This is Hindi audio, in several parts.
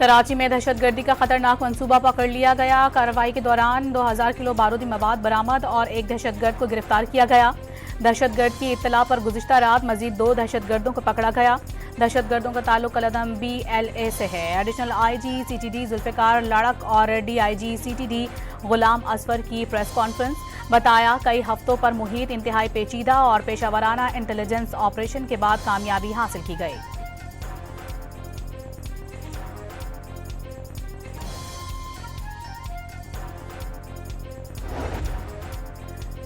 कराची में दहशतगर्दी का खतरनाक मंसूबा पकड़ लिया गया। कार्रवाई के दौरान 2000 किलो बारूदी मवाद बरामद और एक दहशतगर्द को गिरफ्तार किया गया। दहशतगर्द की इत्तला पर गुज़िश्ता रात मजीद 2 दहशतगर्दों को पकड़ा गया। दहशतगर्दों का ताल्लुक कलदम BLA से है। एडिशनल IG CTD जुल्फ़िकार लड़क और DIG CTD गुलाम असफर की प्रेस कॉन्फ्रेंस। बताया, कई हफ्तों पर मुहित इंतहाई पेचीदा और पेशावराना इंटेलिजेंस ऑपरेशन के बाद कामयाबी हासिल की गई।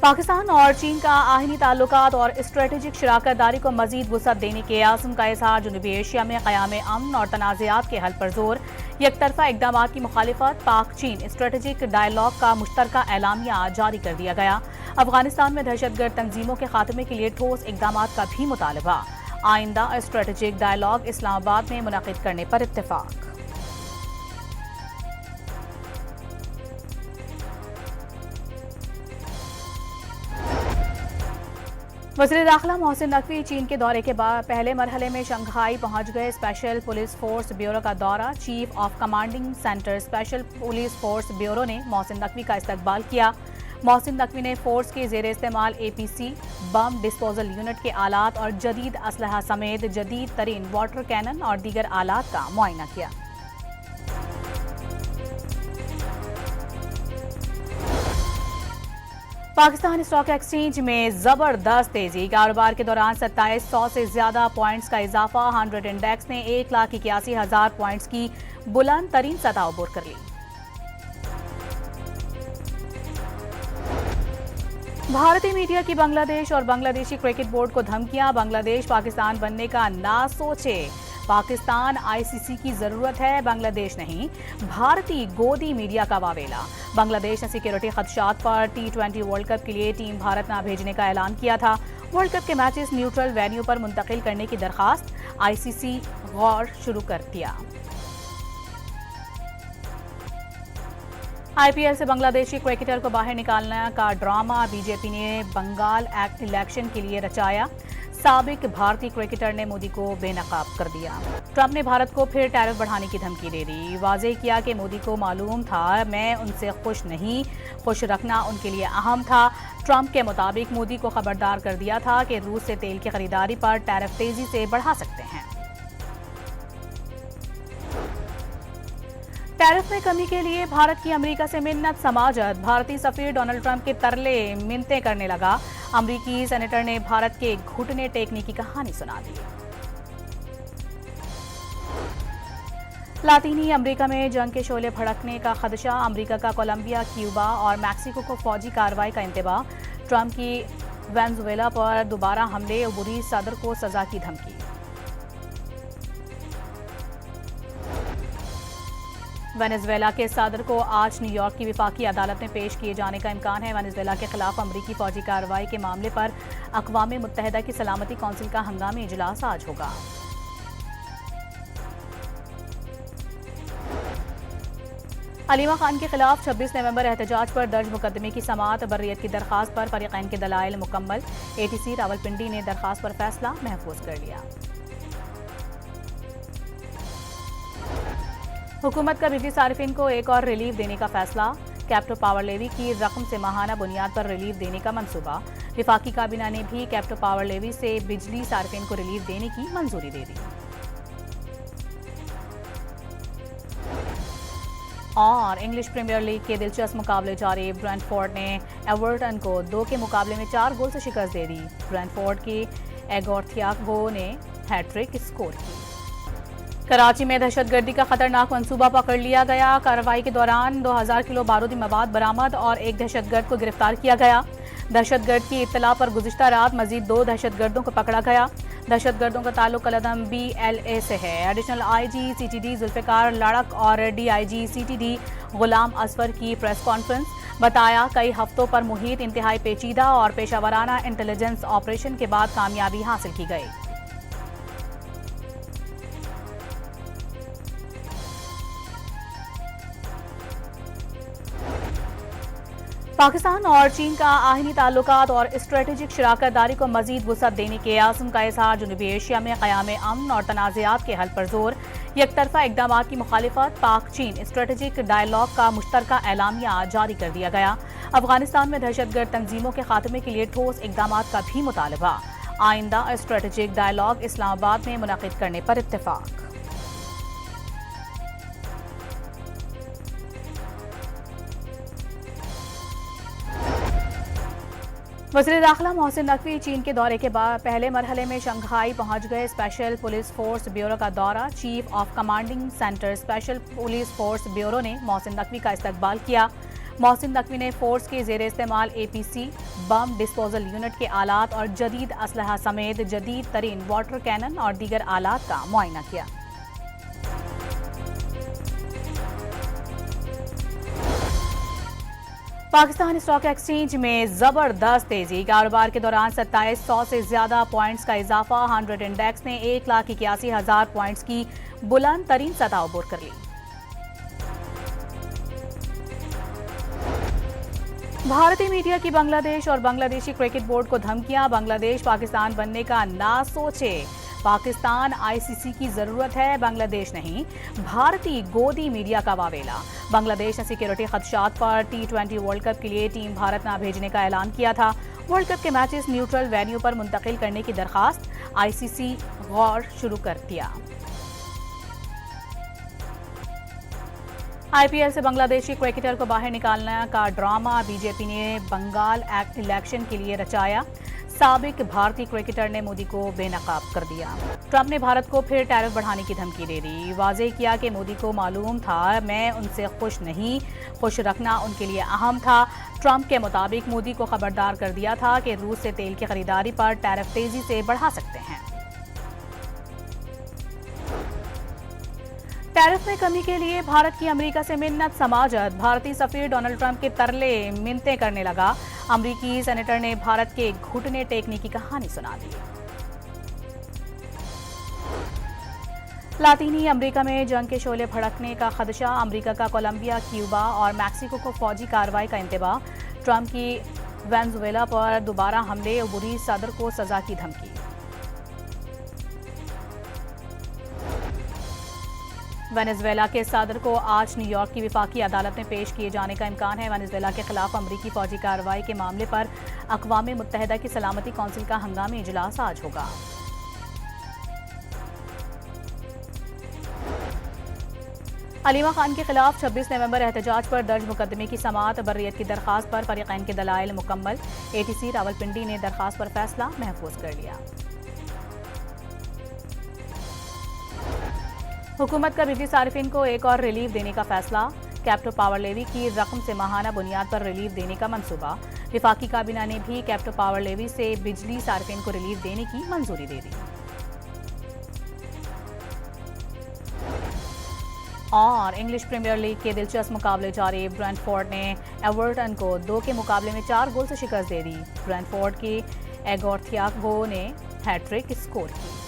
पाकिस्तान और चीन का आहनी ताल्लुकात और स्ट्रेटेजिक शराकतदारी को मजीद वुसअत देने के आज़म का इज़हार। जनूबी एशिया में क़याम अमन और तनाज़ात के हल पर जोर। यकतरफा इक़दामात की मुखालिफत। पाक चीन स्ट्रेटेजिक डायलॉग का मुश्तरका एलामिया जारी कर दिया गया। अफगानिस्तान में दहशतगर्द तंजीमों के खात्मे के लिए ठोस इक़दामात का भी मुतालबा। आइंदा स्ट्रेटेजिक डायलॉग इस्लामाबाद में मुनक़िद करने पर इत्तेफाक। वज़ीर दाखिला मोहसिन नकवी चीन के दौरे के बाद पहले मरहले में शंघाई पहुंच गए। स्पेशल पुलिस फोर्स ब्यूरो का दौरा। Chief of commanding centre special police force bureau ने मोहसिन नकवी का इस्तकबाल किया। मोहसिन नकवी ने फोर्स के ज़ेर इस्तेमाल APC बम डिस्पोजल यूनिट के आलात और जदीद असलहा समेत जदीद तरीन वाटर कैनन और दीगर आलात का मुआयना किया। पाकिस्तान स्टॉक एक्सचेंज में जबरदस्त तेजी। कारोबार के दौरान 2700 से ज्यादा पॉइंट्स का इजाफा। 100 इंडेक्स ने 1,81,000 पॉइंट्स की बुलंद तरीन सतह अबूर कर ली। भारतीय मीडिया की बांग्लादेश और बांग्लादेशी क्रिकेट बोर्ड को धमकियां। बांग्लादेश पाकिस्तान बनने का ना सोचे। पाकिस्तान ICC की जरूरत है, बांग्लादेश नहीं। भारतीय गोदी मीडिया का वावेला। बांग्लादेश ने सिक्योरिटी खदशात पर T20 वर्ल्ड कप के लिए टीम भारत न भेजने का ऐलान किया था। वर्ल्ड कप के मैचेस न्यूट्रल वेन्यू पर मुंतकिल करने की दरखास्त। ICC गौर शुरू कर दिया। IPL से बांग्लादेशी क्रिकेटर को बाहर निकालने का ड्रामा बीजेपी ने बंगाल एक्ट इलेक्शन के लिए रचाया। साबिक भारतीय क्रिकेटर ने मोदी को बेनकाब कर दिया। ट्रंप ने भारत को फिर टैरिफ बढ़ाने की धमकी दे दी। वाज़ेह किया कि मोदी को मालूम था मैं उनसे खुश नहीं, खुश रखना उनके लिए अहम था। ट्रंप के मुताबिक मोदी को खबरदार कर दिया था कि रूस से तेल की खरीदारी पर टैरिफ तेजी से बढ़ा सकते हैं। टैरिफ में कमी के लिए भारत की अमेरिका से मिन्नत समाजत। भारतीय सफीर डोनाल्ड ट्रंप के तरले मिन्नतें करने लगा। अमेरिकी सेनेटर ने भारत के घुटने टेकने की कहानी सुना दी। लातीनी अमेरिका में जंग के शोले भड़कने का खदशा। अमेरिका का कोलंबिया, क्यूबा और मैक्सिको को फौजी कार्रवाई का इंतबाह। ट्रंप की वेनेजुएला पर दोबारा हमले। उबरी सदर को सजा की धमकी। वेनेजुएला के सदर को आज न्यूयॉर्क की विफाकी अदालत में पेश किए जाने का इम्कान है। वेनेजुएला के खिलाफ अमरीकी फौजी कार्रवाई के मामले पर अक़वाम मुत्तहिदा की सलामती कौंसिल का हंगामी इजलास आज होगा। अलीमा खान के खिलाफ 26 नवंबर एहतजाज पर दर्ज मुकदमे की समाअत। बर्रियत की दरखास्त पर फरीक़ैन के दलाइल मुकम्मल। ATC रावलपिंडी ने दरखास्त पर फैसला महफूज कर लिया। हुकूमत का बिजली सारिफिन को एक और रिलीफ देने का फैसला। कैप्टो पावर लेवी की रकम से माहाना बुनियाद पर रिलीफ देने का मंसूबा। विफाकी काबीना ने भी कैप्टो पावर लेवी से बिजली सारिफिन को रिलीफ देने की मंजूरी दे दी। और इंग्लिश प्रीमियर लीग के दिलचस्प मुकाबले जारी। ब्रेंटफोर्ड ने एवर्टन को 2 के मुकाबले में 4 गोल से शिकस्त दे दी। ब्रेंटफोर्ड की एगोर थियागो ने हैट्रिक स्कोर की। कराची में दहशतगर्दी का खतरनाक मंसूबा पकड़ लिया गया। कार्रवाई के दौरान 2000 किलो बारूदी मवाद बरामद और एक दहशतगर्द को गिरफ्तार किया गया। दहशतगर्द की इत्तला पर गुज़िश्ता रात मजीद 2 दहशतगर्दों को पकड़ा गया। दहशतगर्दों का ताल्लुक कलदम BLA से है। एडिशनल IG CTD जुल्फ़िकार लड़क और DIG CTD गुलाम असफर की प्रेस कॉन्फ्रेंस। बताया, कई हफ्तों पर मुहित इंतहाई पेचीदा और पेशावराना इंटेलिजेंस ऑपरेशन के बाद कामयाबी हासिल की गई। पाकिस्तान और चीन का आहनी ताल्लुकात और स्ट्रेटेजिक शराकतदारी को मजीद वुसअत देने के आज़म का इज़हार। जनूबी एशिया में क़याम अमन और तनाज़ात के हल पर जोर। यकतरफा इकदाम की मुखालिफत, पाक चीन स्ट्रेटेजिक डायलॉग का मुश्तरका एलामिया जारी कर दिया गया। अफगानिस्तान में दहशतगर्द तंजीमों के खात्मे के लिए ठोस इकदाम का भी मुतालबा। आइंदा स्ट्रेटेजिक डायलॉग इस्लामाबाद में मुनक़िद करने पर इत्तेफाक। वज़ीर दाखिला मोहसिन नकवी चीन के दौरे के बाद पहले मरहले में शंघाई पहुंच गए। स्पेशल पुलिस फोर्स ब्यूरो का दौरा। Chief of commanding centre special police force bureau ने मोहसिन नकवी का इस्तकबाल किया। मोहसिन नकवी ने फोर्स के ज़ेर इस्तेमाल APC बम डिस्पोजल यूनिट के आलात और जदीद असलहा समेत जदीद तरीन वाटर कैनन और दीगर आलात का मुआयना किया। पाकिस्तान स्टॉक एक्सचेंज में जबरदस्त तेजी। कारोबार के दौरान 2700 से ज्यादा पॉइंट्स का इजाफा। 100 इंडेक्स ने 1,81,000 पॉइंट्स की बुलंद तरीन सतह अबूर कर ली। भारतीय मीडिया की बांग्लादेश और बांग्लादेशी क्रिकेट बोर्ड को धमकियां। बांग्लादेश पाकिस्तान बनने का ना सोचे। पाकिस्तान ICC की जरूरत है, बांग्लादेश नहीं। भारतीय गोदी मीडिया का वावेला। बांग्लादेश ने सिक्योरिटी खदशात पर T20 वर्ल्ड कप के लिए टीम भारत न भेजने का ऐलान किया था। वर्ल्ड कप के मैचेस न्यूट्रल वेन्यू पर मुंतकिल करने की दरखास्त ICC गौर शुरू कर दिया। IPL से बांग्लादेशी क्रिकेटर को बाहर निकालने का ड्रामा बीजेपी ने बंगाल इलेक्शन के लिए रचाया। साबिक भारतीय क्रिकेटर ने मोदी को बेनकाब कर दिया। ट्रंप ने भारत को फिर टैरिफ बढ़ाने की धमकी दे दी। वाज़ेह किया कि मोदी को मालूम था मैं उनसे खुश नहीं, खुश रखना उनके लिए अहम था। ट्रंप के मुताबिक मोदी को खबरदार कर दिया था कि रूस से तेल की खरीदारी पर टैरिफ तेजी से बढ़ा सकते हैं। टैरिफ में कमी के लिए भारत की अमेरिका से मिन्नत समाजत। भारतीय सफीर डोनाल्ड ट्रंप के तरले मिन्नतें करने लगा। अमेरिकी सेनेटर ने भारत के घुटने टेकने की कहानी सुना दी। लातीनी अमेरिका में जंग के शोले भड़कने का खदशा। अमेरिका का कोलंबिया, क्यूबा और मैक्सिको को फौजी कार्रवाई का इंतबाह। ट्रंप की वेनेजुएला पर दोबारा हमले, उबरी सदर को सजा की धमकी। वेनेजुएला के सदर को आज न्यूयॉर्क की विफाकी अदालत में पेश किए जाने का इम्कान है। वेनेजुएला के खिलाफ अमरीकी फौजी कार्रवाई के मामले पर अक़वाम मुत्तहिदा की सलामती कौंसिल का हंगामी इजलास आज होगा। अलीमा खान के खिलाफ 26 नवंबर एहतजाज पर दर्ज मुकदमे की समाअत। बर्रियत की दरखास्त पर फरीक़ैन के दलाइल मुकम्मल। ATC रावलपिंडी ने दरखास्त पर फैसला महफूज कर लिया। हुकूमत का बिजली सार्फिन को एक और रिलीफ देने का फैसला। कैप्टो पावर लेवी की रकम से माहाना बुनियाद पर रिलीफ देने का मंसूबा। विफाकी काबीना ने भी कैप्टो पावर लेवी से बिजली सार्फिन को रिलीफ देने की मंजूरी दे दी। और इंग्लिश प्रीमियर लीग के दिलचस्प मुकाबले जारी। ब्रेंटफोर्ड ने एवर्टन को 2 के मुकाबले में 4 गोल से शिकस्त दे दी। ब्रेंटफोर्ड की एगोर थियागो ने हैट्रिक स्कोर की।